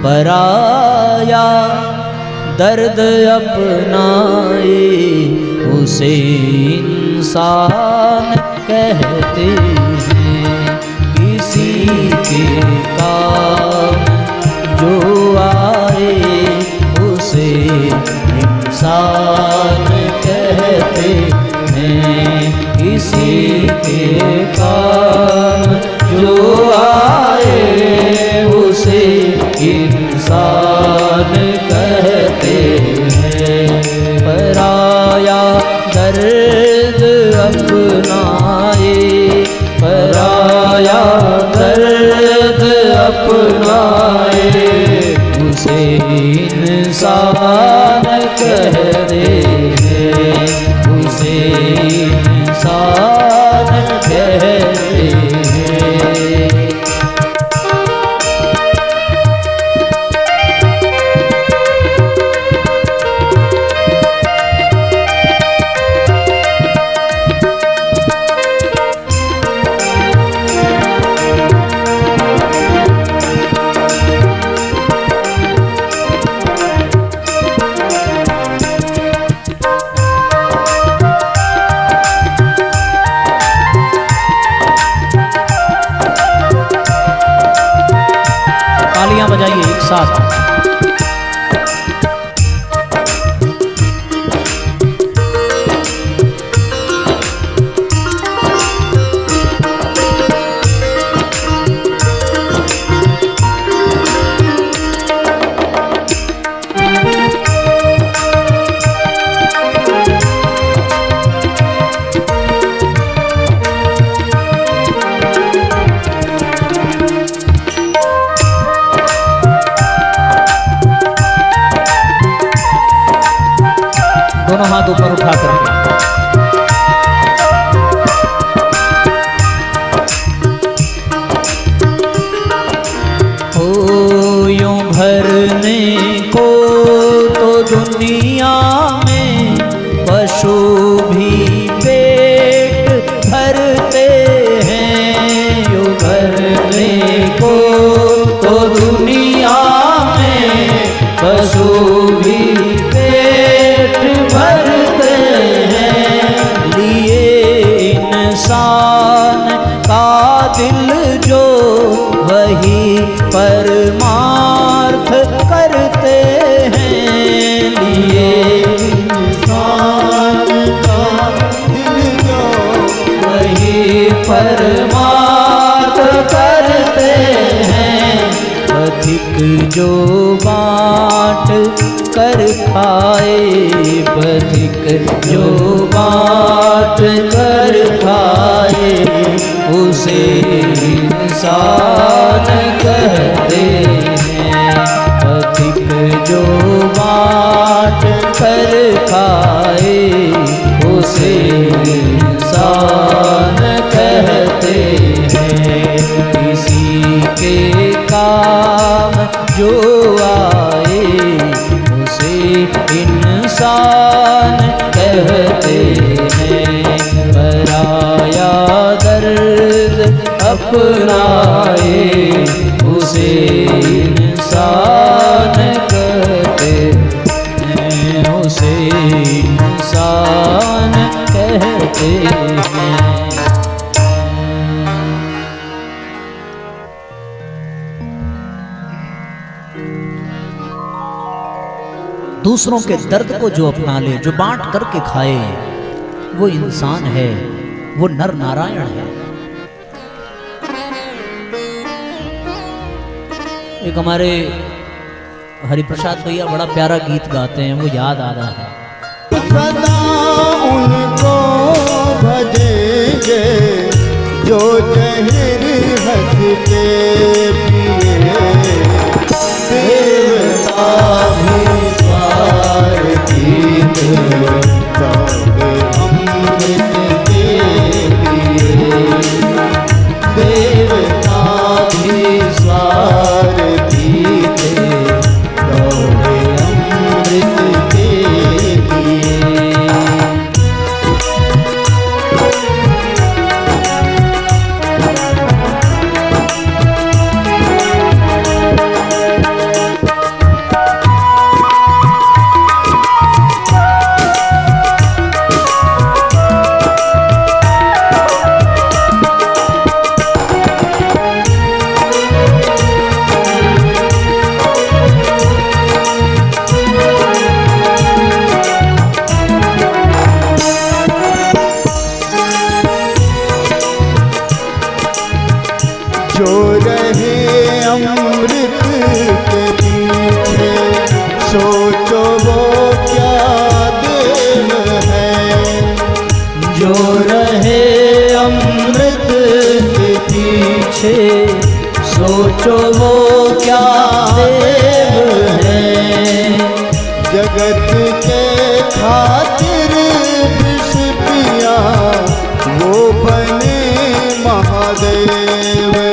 पराया दर्द अपनाए उसे इंसान कहते हैं। किसी के काम जो आए उसे इंसान कहते हैं। किसी के काम जो आए उसे इंसान कहते हैं। पराया दर्द अपनाए, पराया दर्द अपनाए उसे इंसान कहते हैं। उसे इंसान कहते हैं। तालियां बजाइए एक साथ। दोनों हाथ ऊपर उठा करके हो यूं भरने को तो दुनिया में पशु भी पेट भरते हैं। यूं भरने को तो दुनिया में पशु भी पेट भरते हैं। लिए इंसान का दिल जो वही परमार्थ करते हैं। लिए इंसान का दिल जो वही परमार्थ करते हैं। पथिक जो बाँट कर खाए, पथिक जो बाँट कर खाए उसे इंसान कहते हैं। पथिक जो बाँट कर खाए उसे इंसान कहते हैं। किसी के काम जो आए उसे इंसान कहते हैं। पराया दर्द अपनाए उसे इंसान कहते हैं। उसे इंसान कहते हैं। दूसरों के दर्द को जो अपना ले, जो बांट करके खाए, वो इंसान है, वो नर नारायण है। एक हमारे हरिप्रसाद भैया बड़ा प्यारा गीत गाते हैं, वो याद आ रहा है। सदा उनको भजेंगे जो जहर हंस के पिए। देवता भी स्वार्थी अमृत के पिए। देवता भी स्वार्थी अमृत के पिए। के पीछे सोचो वो क्या देव है। जो रहे अमृत के पीछे सोचो वो क्या देव है। जगत के खातिर विष पिया वो बने महादेव है।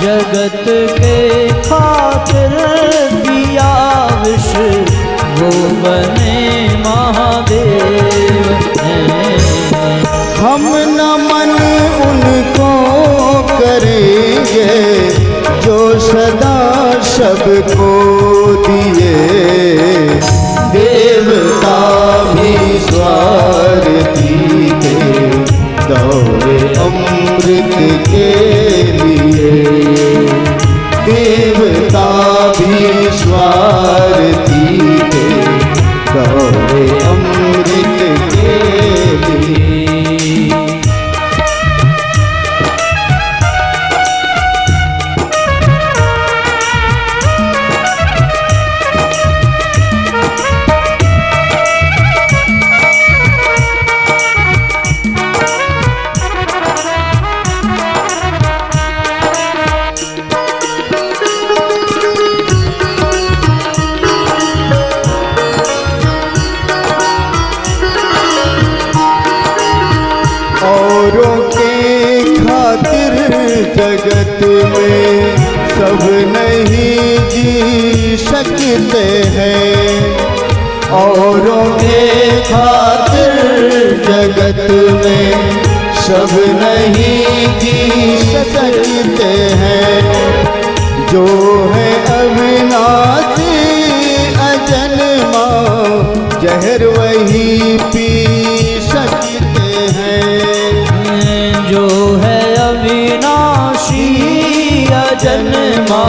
जगत के खातिर दिया विष वो बने महादेव हैं। हम नमन उनको करेंगे जो सदा सबको दिए। देवता भी स्वार्थी थे दौड़े अमृत के लिए। देवता भी स्वार्थी थे दौड़े अमृत के लिए। औरों के खातिर जगत में सब नहीं जी सकते हैं। औरों के खातिर जगत में सब नहीं जी सकते हैं। जो है अविनाशी अजन्मा जहर वही पी सकते हैं। जो है अविनाशी अजन्मा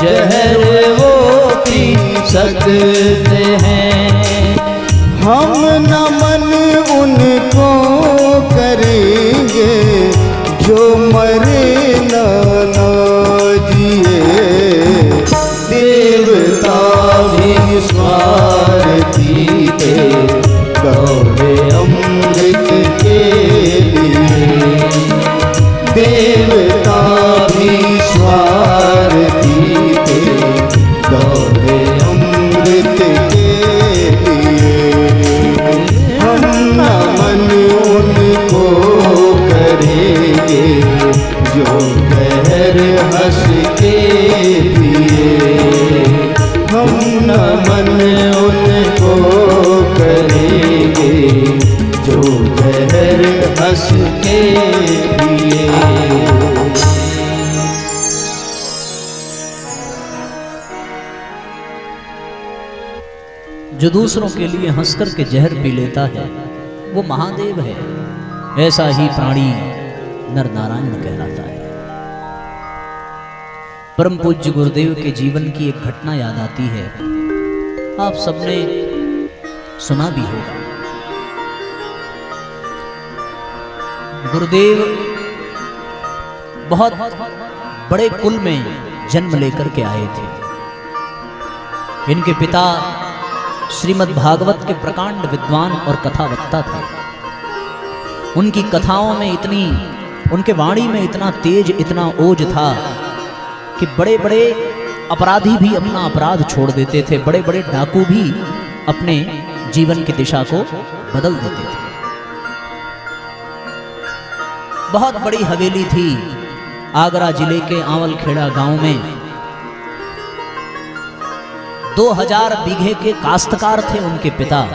जहर वो पी सकते हैं। हम नमन उनको करेंगे जो मरे ना जिए। देवता भी स्वार्थी थे दौड़े अमृत के लिए। देवता भी स्वार्थी थे दौड़े अमृत के लिए। हम नमन उनको करेंगे जो कहर हंस के लिए। हम नमन उनको करेंगे जो कहर हंस के लिए। जो दूसरों के लिए हंसकर के जहर पी लेता है वो महादेव है। ऐसा ही प्राणी नर नारायण कहलाता है। परम पूज्य गुरुदेव के जीवन की एक घटना याद आती है। आप सबने सुना भी होगा। गुरुदेव बहुत बड़े कुल में जन्म लेकर के आए थे। इनके पिता श्रीमद् भागवत के प्रकांड विद्वान और कथावक्ता थे। उनकी कथाओं में इतनी, उनके वाणी में इतना तेज, इतना ओज था कि बड़े बड़े अपराधी भी अपना अपराध छोड़ देते थे। बड़े बड़े डाकू भी अपने जीवन की दिशा को बदल देते थे। बहुत बड़ी हवेली थी आगरा जिले के आंवलखेड़ा गांव में। 2000 बीघे के काश्तकार थे उनके पिता।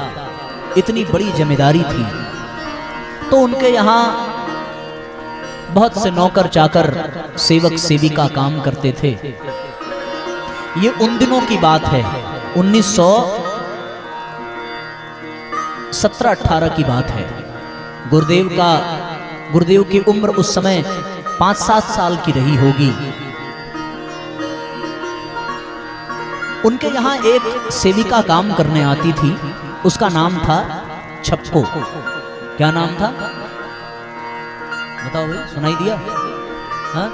इतनी बड़ी जमींदारी थी। तो उनके यहाँ बहुत से नौकर चाकर, सेवक सेविका काम करते थे। ये उन दिनों की बात है, 1917-18 की बात है। गुरुदेव की उम्र उस समय 5-7 साल की रही होगी। उनके यहाँ एक सेविका काम करने आती थी। उसका नाम था छप्पो। क्या नाम था बताओ भाई, सुनाई दिया? हाँ,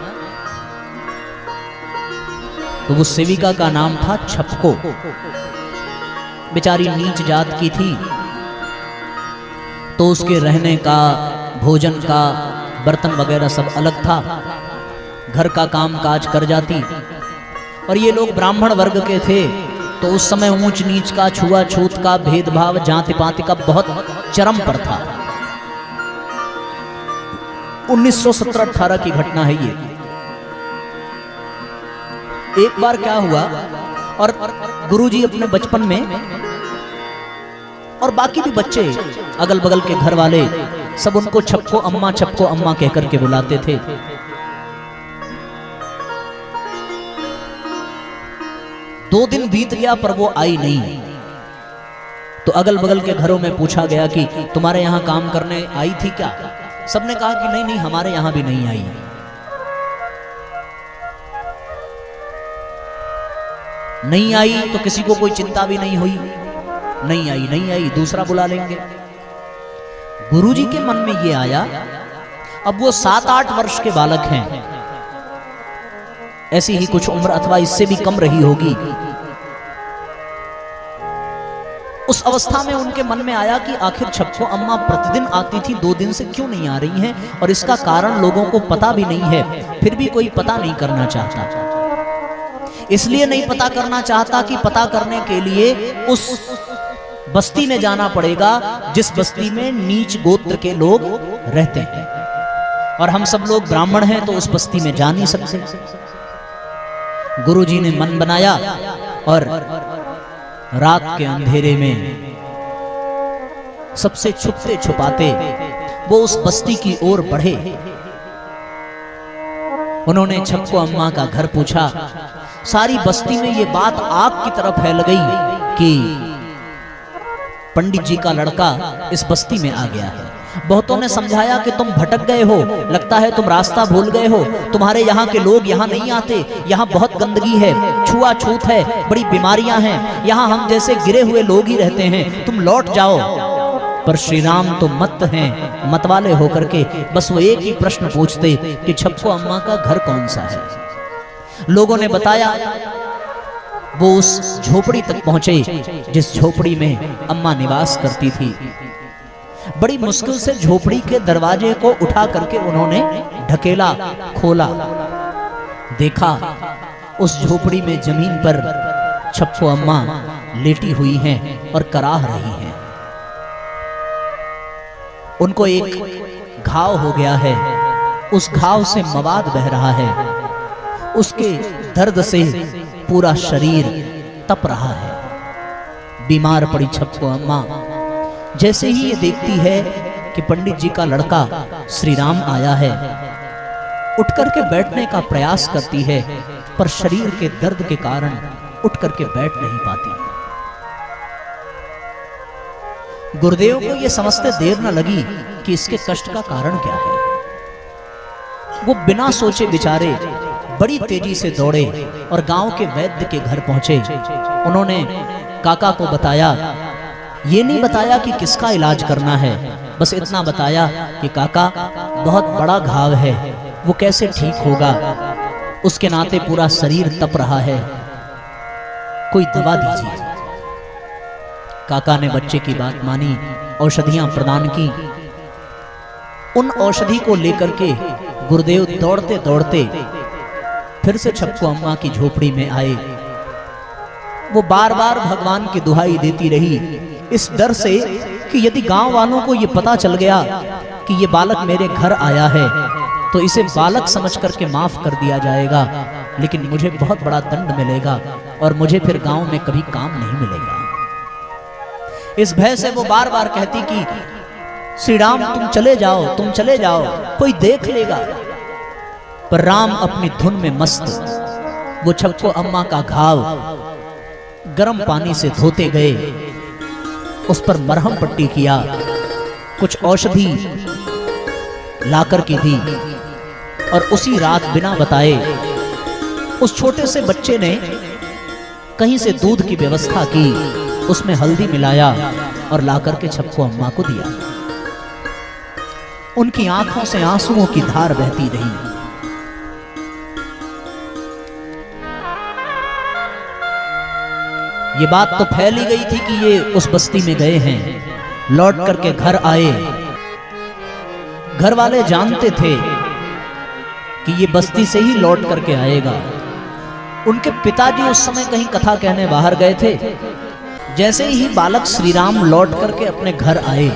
तो वो सेविका का नाम था छपको। बेचारी नीच जात की थी, तो उसके रहने का, भोजन का, बर्तन वगैरह सब अलग था। घर का काम काज कर जाती। और ये लोग ब्राह्मण वर्ग के थे, तो उस समय ऊंच नीच का, छुआछूत का, भेदभाव, जाति पाति का बहुत चरम पर था। 1917-18 की घटना है ये। एक बार क्या हुआ, और गुरुजी अपने बचपन में, और बाकी भी बच्चे अगल बगल के घर वाले सब उनको छपको अम्मा कह करके बुलाते थे। दो दिन बीत गया पर वो आई नहीं। तो अगल बगल के घरों में पूछा गया कि तुम्हारे यहां काम करने आई थी क्या? सबने कहा कि नहीं नहीं, हमारे यहां भी नहीं आई। नहीं आई तो किसी को कोई चिंता भी नहीं हुई, नहीं आई, दूसरा बुला लेंगे। गुरुजी के मन में ये आया, अब वो 7-8 वर्ष के बालक हैं, ऐसी ही कुछ उम्र अथवा इससे भी कम रही होगी। उस अवस्था में उनके मन में आया कि आखिर छपको अम्मा प्रतिदिन आती थी, 2 दिन से क्यों नहीं आ रही हैं, और इसका कारण लोगों को पता भी नहीं है, फिर भी कोई पता नहीं करना चाहता। इसलिए नहीं पता करना चाहता कि पता करने के लिए उस बस्ती में जाना पड़ेगा जिस बस्ती में नीच गोत्र के लोग रहते हैं, और हम सब लोग ब्राह्मण हैं तो उस बस्ती में जा नहीं सकते। गुरुजी ने मन बनाया और रात के अंधेरे में सबसे छुपते छुपाते वो उस बस्ती की ओर बढ़े। उन्होंने छपको अम्मा का घर पूछा। सारी बस्ती में ये बात आग की तरह फैल गई कि पंडित जी का लड़का इस बस्ती में आ गया है। बहुतों ने समझाया कि तुम भटक गए हो, लगता है तुम रास्ता भूल गए हो, तुम्हारे यहाँ के लोग यहाँ नहीं आते, यहाँ बहुत गंदगी है, छुआछूत है, बड़ी बीमारियां हैं, यहाँ हम जैसे गिरे हुए लोग ही रहते हैं, तुम लौट जाओ। पर श्री राम तो मत हैं, मतवाले होकर के बस वो एक ही प्रश्न पूछते कि छपको अम्मा का घर कौन सा है। लोगों ने बताया। वो उस झोपड़ी तक पहुंचे जिस झोपड़ी में अम्मा निवास करती थी। बड़ी मुश्किल से झोपड़ी के दरवाजे को उठा करके उन्होंने ढकेला, खोला, देखा उस झोपड़ी में जमीन पर छपको अम्मा लेटी हुई हैं और कराह रही हैं। उनको एक घाव हो गया है, उस घाव से मवाद बह रहा है, उसके दर्द से पूरा शरीर तप रहा है। बीमार पड़ी छपको अम्मा। जैसे ही ये देखती है कि पंडित जी का लड़का श्री राम आया है, उठ करके बैठने का प्रयास करती है, पर शरीर के दर्द के कारण उठ करके बैठ नहीं पाती। गुरुदेव को यह समझते देर न लगी कि इसके कष्ट का कारण क्या है। वो बिना सोचे बेचारे बड़ी तेजी से दौड़े और गांव के वैद्य के घर पहुंचे। उन्होंने काका को बताया, ये नहीं बताया कि किसका इलाज करना है, बस इतना बताया कि काका बहुत बड़ा घाव है, वो कैसे ठीक होगा, उसके नाते पूरा शरीर तप रहा है, कोई दवा दीजिए। काका ने बच्चे की बात मानी, औषधियां प्रदान की। उन औषधि को लेकर के गुरुदेव दौड़ते दौड़ते फिर से छपको अम्मा की झोपड़ी में आए। वो बार बार भगवान की दुहाई देती रही, इस डर से कि यदि गांव वालों को ये पता चल गया कि ये बालक मेरे घर आया है तो इसे बालक समझ करके माफ कर दिया जाएगा, लेकिन मुझे बहुत बड़ा दंड मिलेगा और मुझे फिर गांव में कभी काम नहीं मिलेगा। इस भय से वो बार बार कहती कि श्री राम तुम चले जाओ, तुम चले जाओ, कोई देख लेगा। पर राम अपनी धुन में मस्त वो छपको अम्मा का घाव गर्म पानी से धोते गए, उस पर मरहम पट्टी किया, कुछ औषधि लाकर के दी, और उसी रात बिना बताए उस छोटे से बच्चे ने कहीं से दूध की व्यवस्था की, उसमें हल्दी मिलाया और लाकर के छपको अम्मा को दिया। उनकी आंखों से आंसुओं की धार बहती रही। ये बात तो फैली गई थी कि ये उस बस्ती में गए हैं, लौट करके घर आए। घर वाले जानते थे कि ये बस्ती से ही लौट करके आएगा। उनके पिताजी उस समय कहीं कथा कहने बाहर गए थे। जैसे ही बालक श्री राम लौट करके अपने घर आए,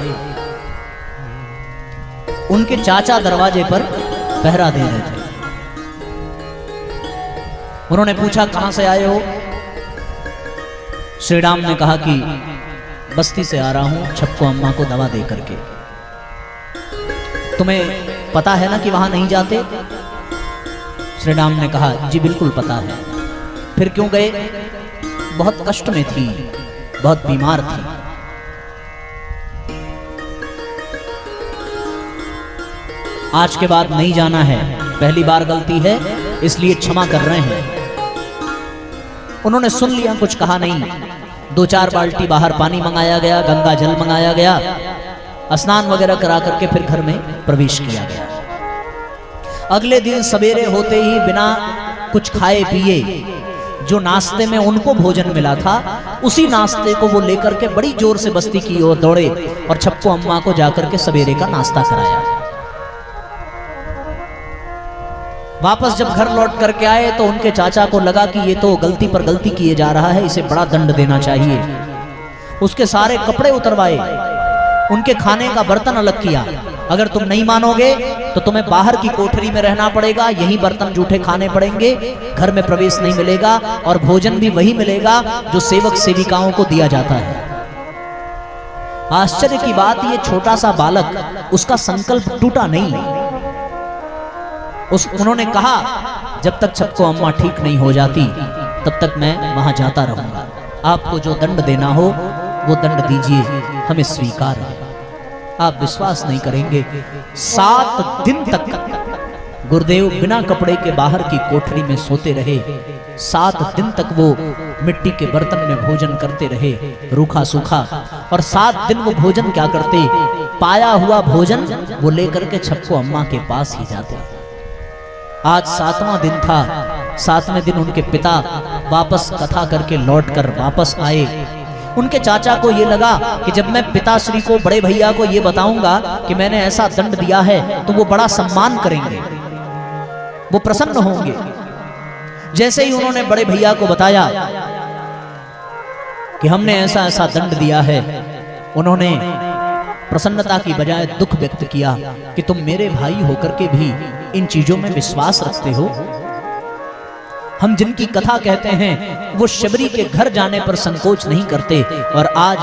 उनके चाचा दरवाजे पर पहरा दे रहे थे। उन्होंने पूछा, कहां से आए हो? श्री राम ने कहा कि बस्ती से आ रहा हूं छप्पू अम्मा को दवा दे करके। तुम्हें पता है ना कि वहां नहीं जाते? श्री राम ने कहा, जी बिल्कुल पता है। फिर क्यों गए? बहुत कष्ट में थी, बहुत बीमार थी। आज के बाद नहीं जाना है, पहली बार गलती है इसलिए क्षमा कर रहे हैं। उन्होंने सुन लिया, कुछ कहा नहीं। 2-4 बाल्टी बाहर पानी मंगाया गया, गंगा जल मंगाया गया, स्नान वगैरह करा करके फिर घर में प्रवेश किया गया। अगले दिन सवेरे होते ही बिना कुछ खाए पिए जो नाश्ते में उनको भोजन मिला था, उसी नाश्ते को वो लेकर के बड़ी जोर से बस्ती की ओर दौड़े और छप्पू अम्मा को जाकर के सवेरे का नाश्ता कराया। वापस जब घर लौट करके आए तो उनके चाचा को लगा कि ये तो गलती पर गलती किए जा रहा है, इसे बड़ा दंड देना चाहिए। उसके सारे कपड़े उतरवाए, उनके खाने का बर्तन अलग किया। अगर तुम नहीं मानोगे तो तुम्हें बाहर की कोठरी में रहना पड़ेगा, यही बर्तन जूठे खाने पड़ेंगे, घर में प्रवेश नहीं मिलेगा और भोजन भी वही मिलेगा जो सेवक सेविकाओं को दिया जाता है। आश्चर्य की बात, ये छोटा सा बालक, उसका संकल्प टूटा नहीं। उन्होंने कहा, जब तक छप्पू अम्मा ठीक नहीं हो जाती तब तक मैं वहां जाता रहूंगा। आपको जो दंड देना हो वो दंड दीजिए, हमें स्वीकार है। आप विश्वास नहीं करेंगे, 7 दिन तक गुरुदेव बिना कपड़े के बाहर की कोठरी में सोते रहे। 7 दिन तक वो मिट्टी के बर्तन में भोजन करते रहे, रूखा सूखा। और 7 दिन वो भोजन क्या करते, पाया हुआ भोजन वो लेकर के छप्पू अम्मा के पास ही जाते। आज 7वां दिन था। 7वें दिन उनके पिता वापस कथा करके लौटकर वापस आए। उनके चाचा को ये लगा कि जब मैं पिताश्री को, बड़े भैया को ये बताऊंगा कि मैंने ऐसा दंड दिया है तो वो बड़ा सम्मान करेंगे, वो प्रसन्न होंगे। जैसे ही उन्होंने बड़े भैया को बताया कि हमने ऐसा ऐसा दंड दिया है, उन्होंने प्रसन्नता की बजाय दुख व्यक्त किया कि तुम मेरे भाई होकर के भी इन चीजों में विश्वास रखते हो। हम जिनकी कथा कहते हैं वो शबरी के घर जाने पर संकोच नहीं करते, और आज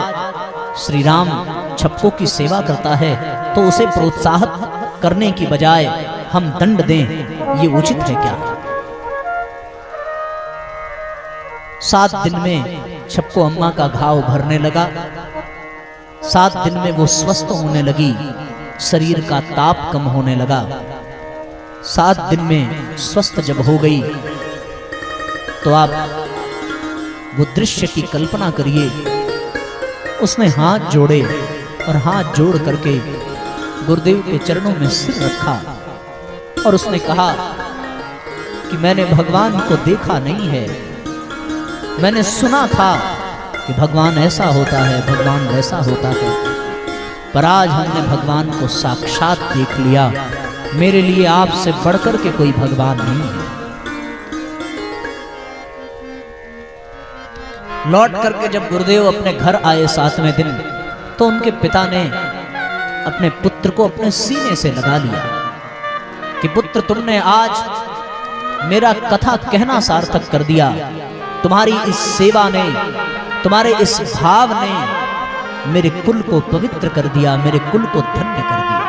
श्री राम छप्पू की सेवा करता है तो उसे प्रोत्साहित करने की बजाय हम दंड दें, ये उचित है क्या? 7 दिन में छप्पू अम्मा का घाव भरने लगा। 7 दिन में वो स्वस्थ होने लगी, शरीर का ताप कम होने लगा। 7 दिन में स्वस्थ जब हो गई तो आप वो दृश्य की कल्पना करिए। उसने हाथ जोड़े और हाथ जोड़ करके गुरुदेव के चरणों में सिर रखा और उसने कहा कि मैंने भगवान को देखा नहीं है, मैंने सुना था कि भगवान ऐसा होता है, भगवान वैसा होता है, पर आज हमने भगवान को साक्षात देख लिया। मेरे लिए आपसे बढ़कर के कोई भगवान नहीं है। लौट करके जब गुरुदेव अपने घर आए 7वें दिन, तो उनके पिता ने अपने पुत्र को अपने सीने से लगा लिया कि पुत्र, तुमने आज मेरा कथा कहना सार्थक कर दिया। तुम्हारी इस सेवा ने, तुम्हारे इस भाव ने मेरे कुल को पवित्र कर दिया, मेरे कुल को धन्य कर दिया।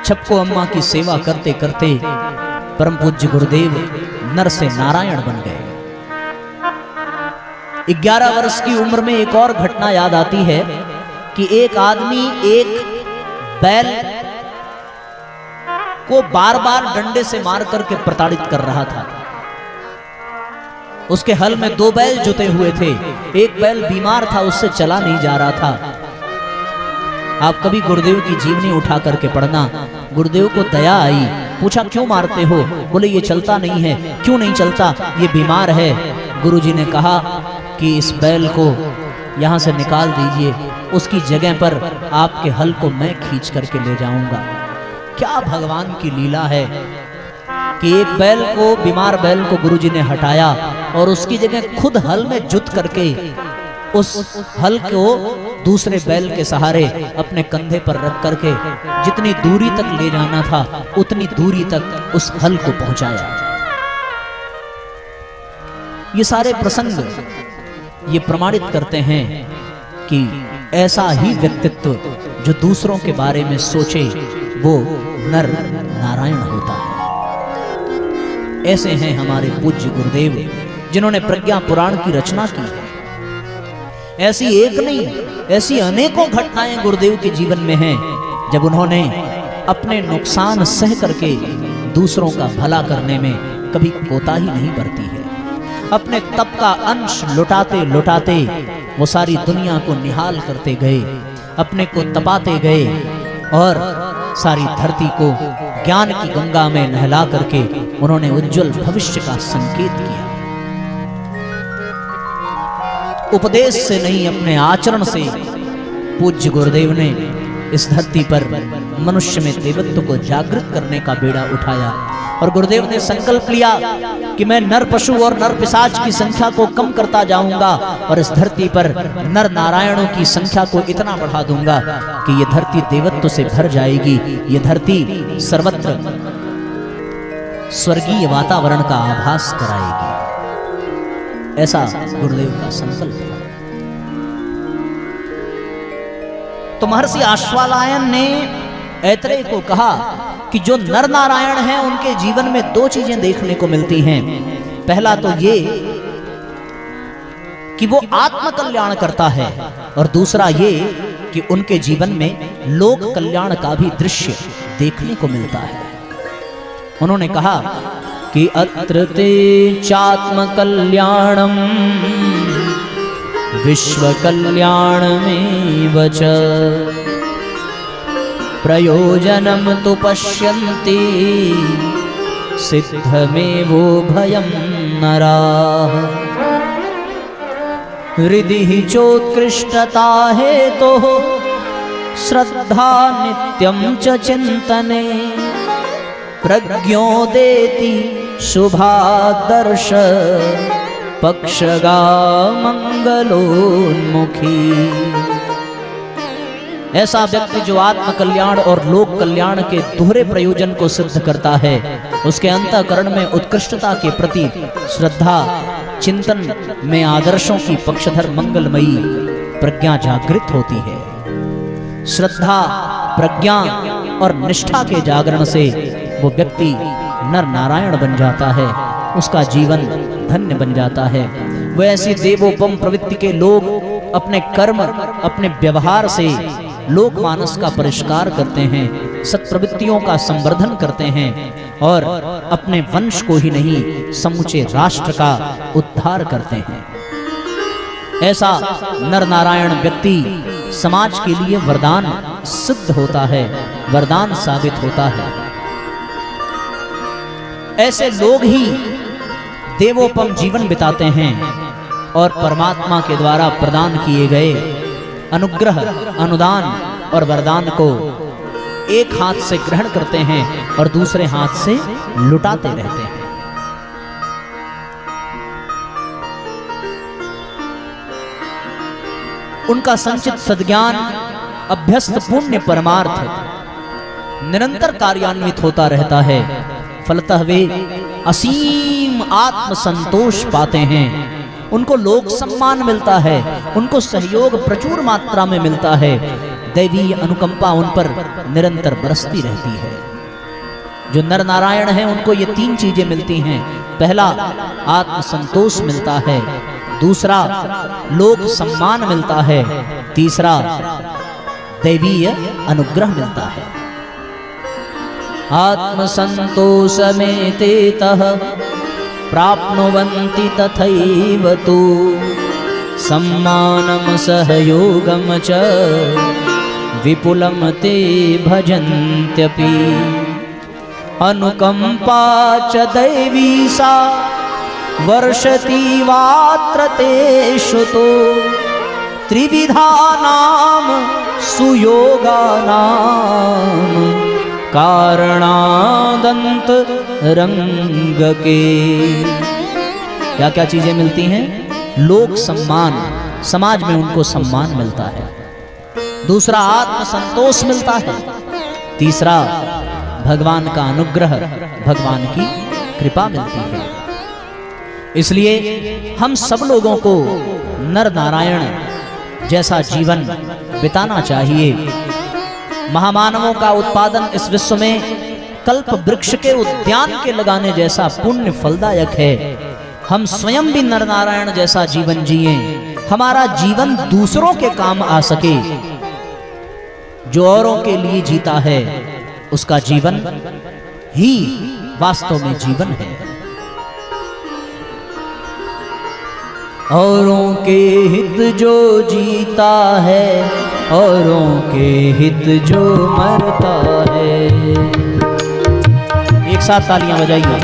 छप्पू अम्मा की सेवा करते करते परम पूज्य गुरुदेव नर से नारायण बन गए। 11 वर्ष की उम्र में एक और घटना याद आती है कि एक आदमी एक बैल को बार बार डंडे से मार करके प्रताड़ित कर रहा था। उसके हल में 2 बैल जुटे हुए थे। एक बैल बीमार था, उससे चला नहीं जा रहा था। आप कभी गुरुदेव की जीवनी उठा करके पढ़ना। गुरुदेव को दया आई, पूछा क्यों मारते हो? बोले ये चलता नहीं है। क्यों नहीं चलता? ये बीमार है। गुरुजी ने कहा कि इस बैल को यहाँ से निकाल दीजिए, उसकी जगह पर आपके हल को मैं खींच करके ले जाऊंगा। क्या भगवान की लीला है कि एक बैल को, बीमार बैल को गुरुजी ने हटाया और उसकी जगह खुद हल में जुत करके उस हल को दूसरे बैल के सहारे अपने कंधे पर रख करके जितनी दूरी तक ले जाना था उतनी दूरी तक उस हल को पहुंचाया। ये सारे प्रसंग ये प्रमाणित करते हैं कि ऐसा ही व्यक्तित्व जो दूसरों के बारे में सोचे वो नर नारायण होता है। ऐसे हैं हमारे पूज्य गुरुदेव जिन्होंने प्रज्ञा पुराण की रचना की है। ऐसी एक नहीं, ऐसी अनेकों घटनाएं गुरुदेव के जीवन में हैं जब उन्होंने अपने नुकसान सह करके दूसरों का भला करने में कभी कोताही नहीं बरती है। अपने तप का अंश लुटाते लुटाते वो सारी दुनिया को निहाल करते गए, अपने को तपाते गए और सारी धरती को ज्ञान की गंगा में नहला करके उन्होंने उज्जवल भविष्य का संकेत किया। उपदेश से नहीं, अपने आचरण से पूज्य गुरुदेव ने इस धरती पर मनुष्य में देवत्व को जागृत करने का बेड़ा उठाया। और गुरुदेव ने संकल्प लिया कि मैं नर पशु और नर पिशाच की संख्या को कम करता जाऊंगा और इस धरती पर नर नारायणों की संख्या को इतना बढ़ा दूंगा कि ये धरती देवत्व से भर जाएगी। ये धरती सर्वत्र स्वर्गीय वातावरण का आभास कराएगी। ऐसा गुरुदेव का संकल्प था। तो महर्षि आश्वालायन ने ऐतरेय को कहा कि जो नर नारायण हैं उनके जीवन में दो चीजें देखने को मिलती हैं। पहला तो ये कि वो आत्म कल्याण करता है और दूसरा ये कि उनके जीवन में लोक कल्याण का भी दृश्य देखने को मिलता है। उन्होंने कहा कि अत्र ते चात्म कल्याणम विश्व कल्याणमेव च प्रयोजनम तु पश्यन्ति सिद्धमेवो भयं नराः। हृदि चोत्कृष्टता हेतोः श्रद्धा नित्यं च चिन्तने प्रज्ञोदेति शुभादर्श पक्षगा मंगलोन्मुखी। ऐसा व्यक्ति जो आत्म कल्याण और लोक कल्याण के दोहरे प्रयोजन को सिद्ध करता है, उसके अंतःकरण में उत्कृष्टता के प्रति श्रद्धा, चिंतन में आदर्शों की पक्षधर मंगलमयी प्रज्ञा जागृत होती है। श्रद्धा, प्रज्ञा और निष्ठा के जागरण से वो व्यक्ति नर नारायण बन जाता है, उसका जीवन धन्य बन जाता है। वो ऐसी देवोपम प्रवृत्ति के लोग अपने कर्म, अपने व्यवहार से लोकमानस का परिष्कार करते हैं, सत्प्रवृत्तियों का संवर्धन करते हैं और अपने वंश को ही नहीं समूचे राष्ट्र का उद्धार करते हैं। ऐसा नर नारायण व्यक्ति समाज के लिए वरदान सिद्ध होता है, वरदान साबित होता है। ऐसे लोग ही देवोपम जीवन बिताते हैं और परमात्मा के द्वारा प्रदान किए गए अनुग्रह, अनुदान और वरदान को एक हाथ से ग्रहण करते हैं और दूसरे हाथ से लुटाते रहते हैं। उनका संचित सद्ज्ञान, अभ्यस्त पुण्य परमार्थ निरंतर कार्यान्वित होता रहता है। फलतः वे असीम आत्म संतोष पाते हैं, उनको लोक सम्मान मिलता है, उनको सहयोग प्रचुर मात्रा में मिलता है। दैवी अनुकंपा उन पर निरंतर बरसती रहती है। जो नर नारायण हैं उनको ये तीन चीजें मिलती हैं। पहला आत्म संतोष मिलता है, दूसरा लोक सम्मान मिलता है, तीसरा दैवीय अनुग्रह मिलता है। आत्म संतोषमेतेतः प्राप्नुवन्ति तथैव तु सम्मानं सहयोगं च विपुलं ते भजन्त्यपि। अनुकंपा च दैवी सा वर्षति वात्र तेषु तो त्रिविधानाम सुयोगानाम कारणादंत रंग के। क्या क्या चीजें मिलती हैं? लोक सम्मान, समाज में उनको सम्मान मिलता है। दूसरा, आत्म संतोष मिलता है। तीसरा, भगवान का अनुग्रह, भगवान की कृपा मिलती है। इसलिए हम सब लोगों को नर नारायण जैसा जीवन बिताना चाहिए। महामानवों का उत्पादन इस विश्व में कल्प वृक्ष के उद्यान के लगाने जैसा पुण्य फलदायक है। हम स्वयं भी नर नारायण जैसा जीवन जिए, हमारा जीवन दूसरों के काम आ सके। जो औरों के लिए जीता है उसका जीवन ही वास्तव में जीवन है। औरों के हित जो जीता है, औरों के हित जो मरता है। एक साथ तालियां बजाइए।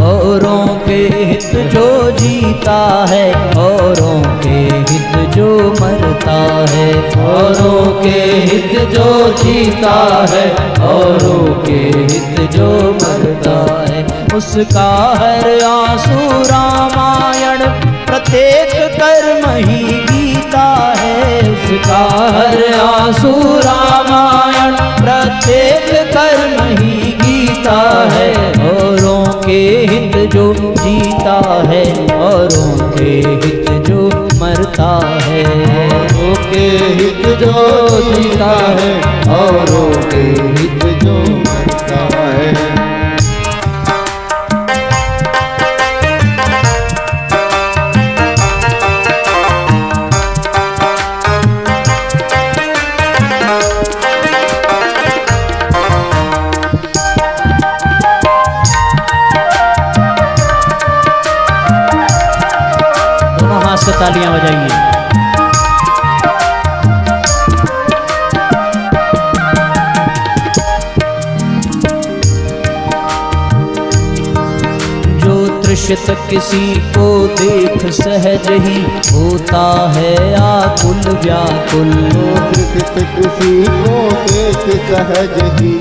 औरों के हित जो जीता है, औरों के हित जो मरता है। औरों के हित जो जीता है, औरों के हित जो मरता है। उसका हर आंसू रामायण, प्रत्येक कर्म ही गीता है। उसका हर आंसू रामायण, प्रत्येक कर्म ही गीता है। औरों के हित जो जीता है, औरों के हित जो मरता है। औरों के हित जो जीता है, औरों के हित जो मरता है। से तालियां बजाइए। जो तृषित किसी को देख सहज ही होता है आकुल व्याकुल। जो तृषित किसी को देख सहज ही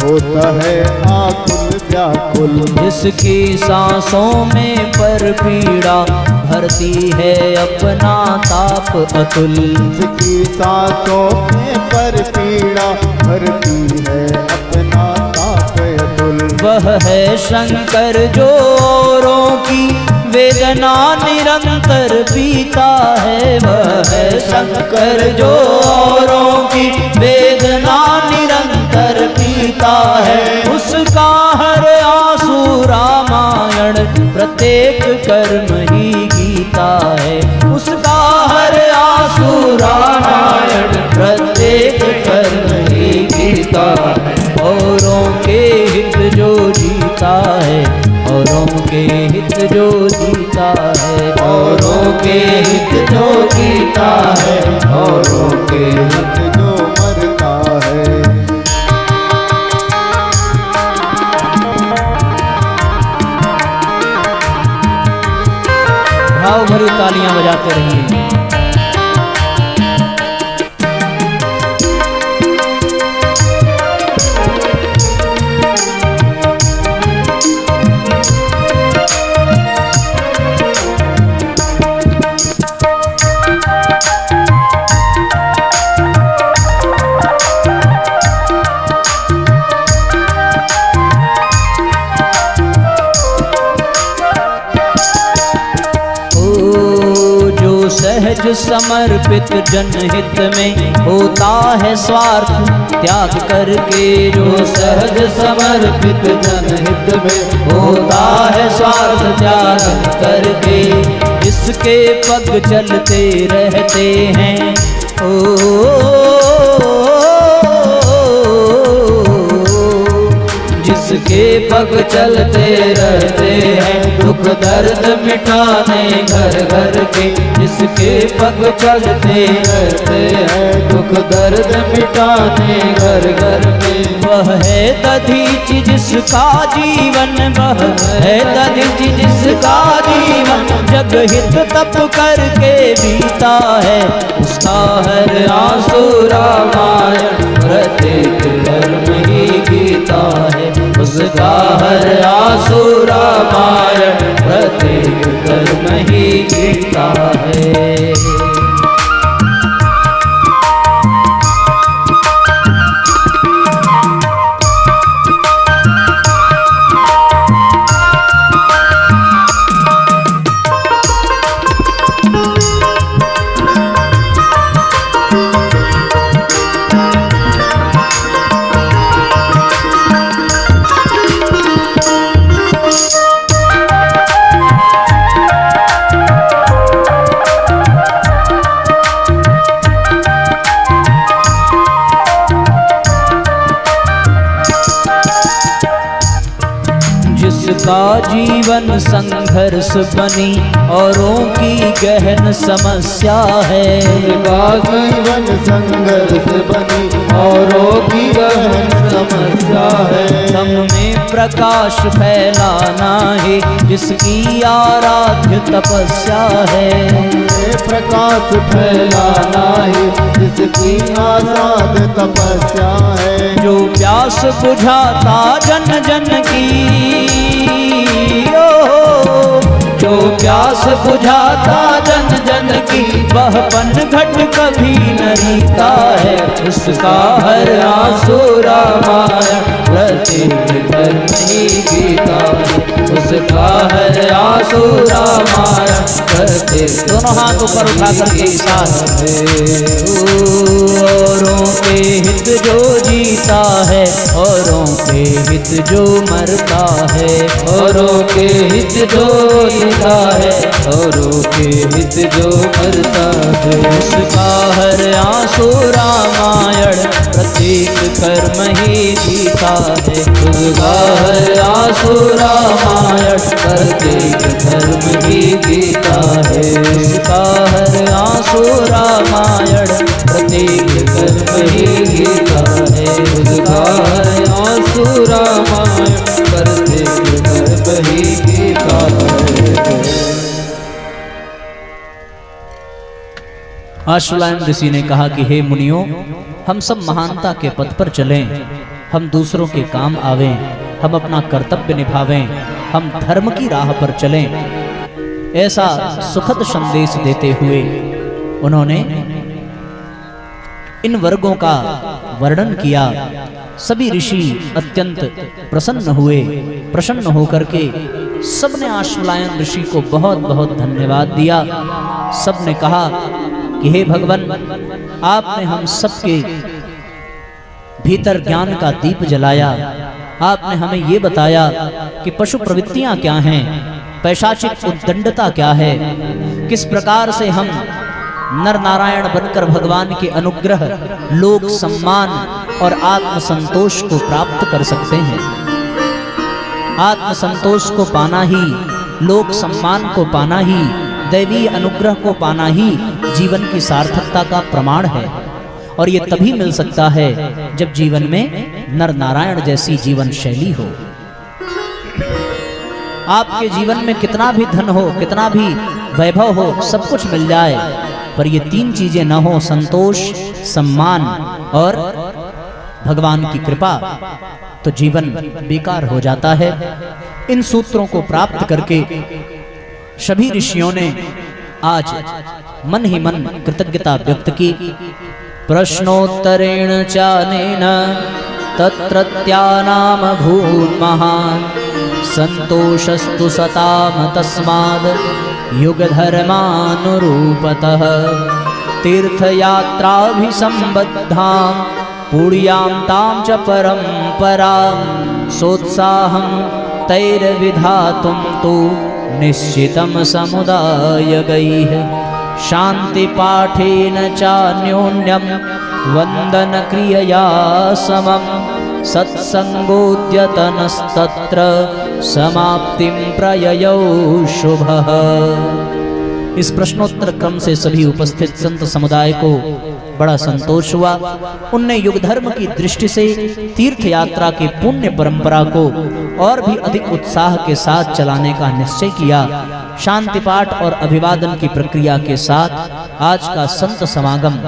होता है आकुल व्याकुल। जिसकी सांसों में पर पीड़ा भरती है अपना ताप अतुल। जिसकी सांसों में पर पीड़ा भरती है अपना ताप अतुल। वह है शंकर जो औरों की वेदना निरंतर पीता है। वह है शंकर जो औरों की वेदना निरंतर पीता है। उसका हर आंसू रामायण, प्रत्येक कर्म ही गीता है। उसका हर आंसू रामायण, प्रत्येक कर्म ही गीता है। औरों के हित जो जीता है, औरों के हित जो जीता है। औरों के हित जो जीता है, औरों के हित जो मरता है। भाव भरी तालियां बजाते रहिए। सहज समर्पित जनहित में होता है स्वार्थ त्याग करके। जो सहज समर्पित जनहित में होता है स्वार्थ त्याग करके। इसके पग चलते रहते हैं ओ जिसके जिसके पग चलते रहते हैं दुख दर्द मिटाने घर घर के, जिसके पग चलते रहते हैं दुख दर्द मिटाने घर घर में। वह है दधीच जिसका जीवन, वह है दधीच जिसका जीवन जग हित तप करके बीता है, उसका हर आंसू रामायण प्रत्येक कर्म ही गीता है, उसका हर आंसू रामायण प्रत्येक कर्म ही गीता है। जिसका जीवन संघर्ष बनी औरों की गहन समस्या है, जिसका जीवन संघर्ष बनी औरों की गहन समस्या है, सब में प्रकाश फैलाना है जिसकी आराध्य तपस्या है, प्रकाश फैलाना है जिसकी आराध तपस्या है, जो प्यास बुझाता जन जन की, जो प्यास बुझाता जन जन की वह पनघट कभी न रीता है, उसका हर आंसू रामायण प्रत्येक कर्म ही गीता है, उसका हर आंसू रामायण प्रत्येक। दोनों हाथ ऊपर उठा करके साथ औरों के हित जो जीता है, औरों के हित जो मरता है, औरों के हित जो जीता है, औरों के हित जो मरता है, उसका हर आंसू रामायण प्रत्येक कर्म ही जीता है, उसका हर आंसू रामायण प्रत्येक धर्म ही गीता है, उसका हर आंसू रामायण प्रत्येक कर्म ही गीता है, उसका हर आंसू रामायण प्रत्येक धर्म ही गीता है। अश्वलायन ऋषि ने कहा कि हे मुनियों, हम सब महानता के पथ पर चलें, हम दूसरों के काम आवें, हम अपना कर्तव्य निभावें, हम धर्म की राह पर चलें। ऐसा सुखद संदेश देते हुए उन्होंने इन वर्गों का वर्णन किया। सभी ऋषि अत्यंत प्रसन्न हुए। प्रसन्न होकर के सबने अश्वलायन ऋषि को बहुत बहुत धन्यवाद दिया। सबने कहा कि हे भगवान, आपने हम सबके भीतर ज्ञान का दीप जलाया। आपने हमें ये बताया कि पशु प्रवृत्तियां क्या हैं, पैशाचिक उद्दंडता क्या है, किस प्रकार से हम नर नारायण बनकर भगवान के अनुग्रह, लोक सम्मान और आत्म संतोष को प्राप्त कर सकते हैं। आत्म संतोष को पाना ही, लोक सम्मान को पाना ही, दैवीय अनुग्रह को पाना ही जीवन की सार्थकता का प्रमाण है। और ये तभी मिल सकता है जब जीवन में नर नारायण जैसी जीवन शैली हो। आपके जीवन में कितना भी धन हो, कितना भी वैभव हो, सब कुछ मिल जाए, पर ये तीन चीजें न हो, संतोष, सम्मान और भगवान की कृपा, तो जीवन बेकार हो जाता है। इन सूत्रों को प्राप्त करके सभी ऋषियों ने आज मन ही मन कृतज्ञता व्यक्त की। प्रश्नोत्तरेण चानेन तत्रत्यानाम भून्महान् संतोषस्तु सताम तस्माद् युगधर्मानुरूपतः तीर्थयात्राभिसम्बद्धां पुण्यां तां च परम्परां सोत्साहं तैर्विधातुं तु निश्चितं समुदायगैः शान्तिपाठेन चान्योन्यं वन्दनक्रियया समं सत्संगोद्यतनस्तत्र समाप्तिं प्रययौ शुभः। इस प्रश्नोत्तर क्रम से सभी उपस्थित संत समुदाय को बड़ा संतोष हुआ। उनने युग धर्म की दृष्टि से तीर्थ यात्रा की पुण्य परंपरा को और भी अधिक उत्साह के साथ चलाने का निश्चय किया। शांति पाठ और अभिवादन की प्रक्रिया के साथ आज का संत समागम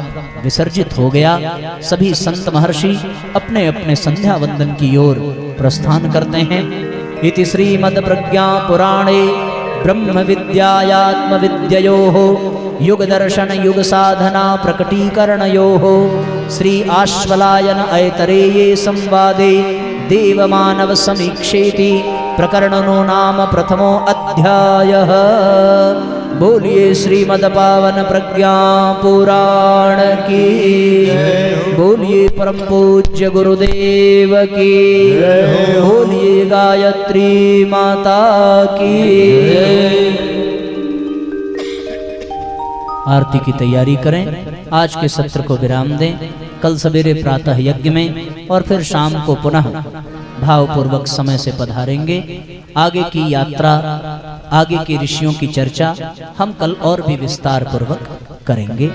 विसर्जित हो गया। सभी संत महर्षि अपने अपने संध्या वंदन की ओर प्रस्थान करते हैं। इति श्रीमद् प्रज्ञा पुराणे ब्रह्म विद्यायात्म विद्ययोः युग दर्शन युग साधना प्रकटीकरणयोः श्री आश्वलायन ऐतरेये संवादे देव मानव समीक्षेति प्रकरणनो नाम प्रथमो अध्यायः। बोलिए श्रीमद् पावन प्रज्ञा पुराण की, बोलिए परम पूज्य गुरुदेव की, बोलिए गायत्री माता की। आरती की तैयारी करें। आज के सत्र को विराम दें। कल सवेरे प्रातः यज्ञ में और फिर शाम को पुनः भावपूर्वक समय से पधारेंगे। आगे की यात्रा, आगे के ऋषियों की चर्चा हम कल और भी विस्तार पूर्वक करेंगे।